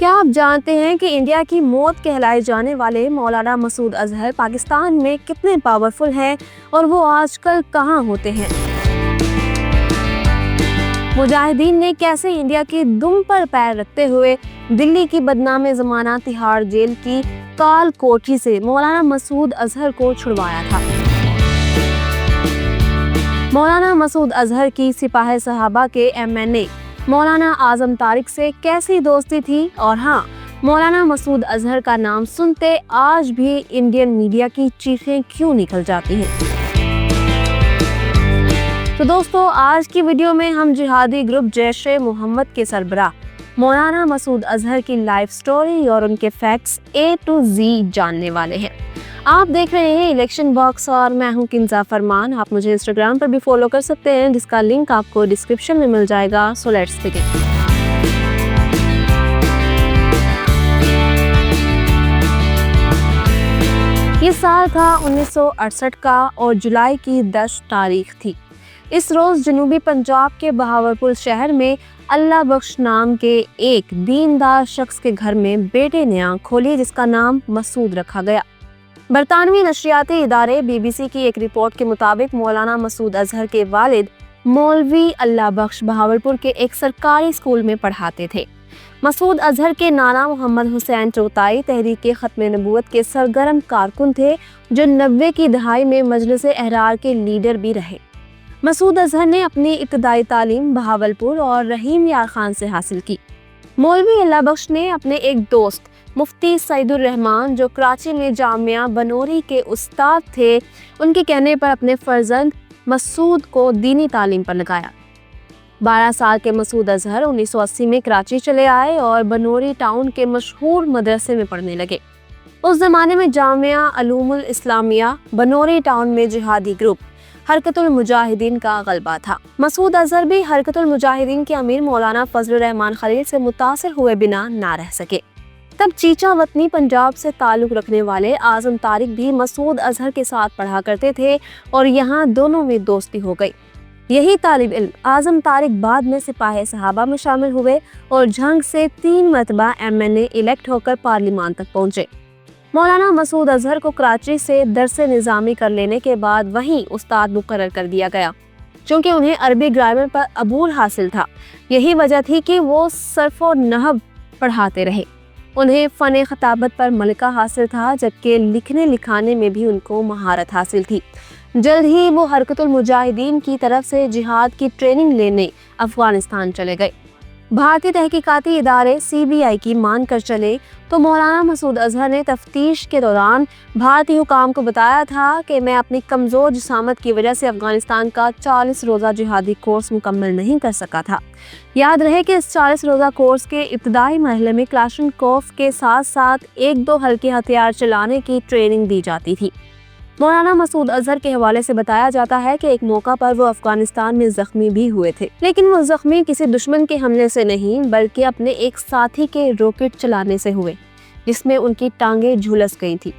کیا آپ جانتے ہیں کہ انڈیا کی موت کہلائے جانے والے مولانا مسعود اظہر پاکستان میں کتنے پاورفل ہیں اور وہ آج کل کہاں ہوتے ہیں؟ مجاہدین نے کیسے انڈیا کی دم پر پیر رکھتے ہوئے دلی کی بدنام زمانہ تہاڑ جیل کی کال کوٹھی سے مولانا مسعود اظہر کو چھڑوایا تھا۔ مولانا مسعود اظہر کی سپاہ صحابہ کے MNA مولانا اعظم طارق سے کیسی دوستی تھی، اور ہاں، مولانا مسعود اظہر کا نام سنتے آج بھی انڈین میڈیا کی چیخیں کیوں نکل جاتی ہیں؟ تو دوستو، آج کی ویڈیو میں ہم جہادی گروپ جیش محمد کے سربراہ مولانا مسعود اظہر کی لائف سٹوری اور ان کے فیکٹس A to Z جاننے والے ہیں۔ آپ دیکھ رہے ہیں الیکشن باکس اور میں ہوں کنزا فرمان۔ آپ مجھے انسٹاگرام پر بھی فالو کر سکتے ہیں، جس کا لنک آپ کو ڈسکرپشن میں مل جائے گا۔ So let's begin. یہ سال تھا 1968 کا اور جولائی کی 10 تاریخ تھی۔ اس روز جنوبی پنجاب کے بہاولپور شہر میں اللہ بخش نام کے ایک دیندار شخص کے گھر میں بیٹے نے آنکھ کھولی، جس کا نام مسعود رکھا گیا۔ برطانوی نشریاتی ادارے BBC کی ایک رپورٹ کے مطابق مولانا مسعود اظہر کے والد مولوی اللہ بخش بہاولپور کے ایک سرکاری اسکول میں پڑھاتے تھے۔ مسعود اظہر کے نانا محمد حسین چغتائی تحریک ختم نبوت کے سرگرم کارکن تھے، جو 90 کی دہائی میں مجلس احرار کے لیڈر بھی رہے۔ مسعود اظہر نے اپنی ابتدائی تعلیم بہاولپور اور رحیم یار خان سے حاصل کی۔ مولوی اللہ بخش نے اپنے ایک دوست مفتی سعید الرحمان، جو کراچی میں جامعہ بنوری کے استاد تھے، ان کے کہنے پر اپنے فرزند مسعود کو دینی تعلیم پر لگایا۔ 12 سال کے مسعود اظہر 1980 میں کراچی چلے آئے اور بنوری ٹاؤن کے مشہور مدرسے میں پڑھنے لگے۔ اس زمانے میں جامعہ علوم الاسلامیہ بنوری ٹاؤن میں جہادی گروپ حرکت المجاہدین کا غلبہ تھا۔ مسعود اظہر بھی حرکت المجاہدین کے امیر مولانا فضل الرحمان خلیل سے متاثر ہوئے بنا نہ رہ سکے۔ تب چیچا وطنی پنجاب سے تعلق رکھنے والے اعظم طارق بھی مسعود اظہر کے ساتھ پڑھا کرتے تھے اور یہاں دونوں میں دوستی ہو گئی۔ یہی طالب علم اعظم طارق بعد میں سپاہ صحابہ میں شامل ہوئے اور جنگ سے 3 مرتبہ MNA الیکٹ ہو کر پارلیمان تک پہنچے۔ مولانا مسعود اظہر کو کراچی سے درس نظامی کر لینے کے بعد وہیں استاد مقرر کر دیا گیا، چونکہ انہیں عربی گرامر پر عبور حاصل تھا۔ یہی وجہ تھی کہ وہ صرف و نحو پڑھاتے رہے۔ انہیں فن خطابت پر ملکہ حاصل تھا، جبکہ لکھنے لکھانے میں بھی ان کو مہارت حاصل تھی۔ جلد ہی وہ حرکت المجاہدین کی طرف سے جہاد کی ٹریننگ لینے افغانستان چلے گئے۔ بھارتی تحقیقاتی ادارے CBI کی مان کر چلے تو مولانا مسعود اظہر نے تفتیش کے دوران بھارتی حکام کو بتایا تھا کہ میں اپنی کمزور جسامت کی وجہ سے افغانستان کا 40 روزہ جہادی کورس مکمل نہیں کر سکا تھا۔ یاد رہے کہ اس 40 روزہ کورس کے ابتدائی مرحلے میں کلاشنکوف کے ساتھ ساتھ 1-2 ہلکے ہتھیار چلانے کی ٹریننگ دی جاتی تھی۔ مولانا مسعود اظہر کے حوالے سے بتایا جاتا ہے کہ ایک موقع پر وہ افغانستان میں زخمی بھی ہوئے تھے، لیکن وہ زخمی کسی دشمن کے حملے سے نہیں بلکہ اپنے ایک ساتھی کے راکٹ چلانے سے ہوئے، جس میں ان کی ٹانگیں جھلس گئی تھی۔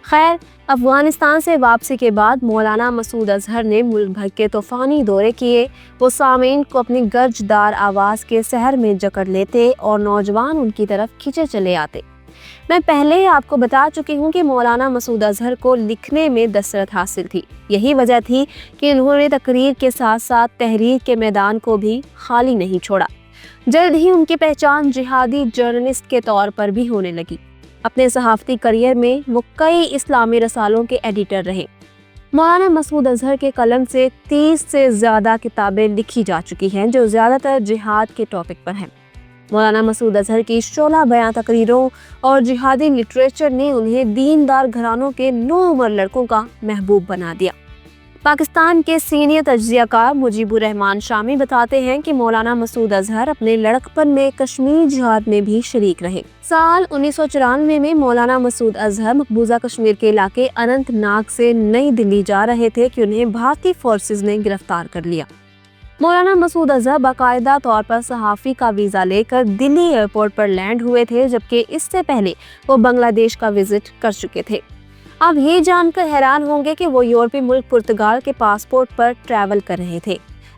خیر، افغانستان سے واپسی کے بعد مولانا مسعود اظہر نے ملک بھر کے طوفانی دورے کیے۔ وہ سامعین کو اپنی گرجدار آواز کے سحر میں جکڑ لیتے اور نوجوان ان کی طرف کھینچے چلے آتے۔ میں پہلے آپ کو بتا چکی ہوں کہ مولانا مسعود اظہر کو لکھنے میں دسترت حاصل تھی۔ یہی وجہ تھی کہ انہوں نے تقریر کے ساتھ ساتھ تحریر کے میدان کو بھی خالی نہیں چھوڑا۔ جلد ہی ان کی پہچان جہادی جرنلسٹ کے طور پر بھی ہونے لگی۔ اپنے صحافتی کریئر میں وہ کئی اسلامی رسالوں کے ایڈیٹر رہے۔ مولانا مسعود اظہر کے قلم سے 30 سے زیادہ کتابیں لکھی جا چکی ہیں، جو زیادہ تر جہاد کے ٹاپک پر ہیں۔ مولانا مسعود اظہر کی شعلہ بیاں تقریروں اور جہادی لٹریچر نے انہیں دیندار گھرانوں کے نوعمر لڑکوں کا محبوب بنا دیا۔ پاکستان کے سینئر تجزیہ کار مجیب الرحمان شامی بتاتے ہیں کہ مولانا مسعود اظہر اپنے لڑکپن میں کشمیر جہاد میں بھی شریک رہے۔ سال 1994 میں مولانا مسعود اظہر مقبوضہ کشمیر کے علاقے اننت ناگ سے نئی دلی جا رہے تھے کہ انہیں بھارتی فورسز نے گرفتار کر لیا۔ مولانا مسعود اظہر باقاعدہ طور پر صحافی کا ویزا لے کر دلی ایئرپورٹ پر لینڈ ہوئے تھے، جبکہ اس سے پہلے وہ بنگلہ دیش کا وزٹ کر چکے تھے۔ آپ یہ جان کر حیران ہوں گے کہ وہ یورپی ملک پرتگال کے پاسپورٹ پر ٹریول کر رہے تھے۔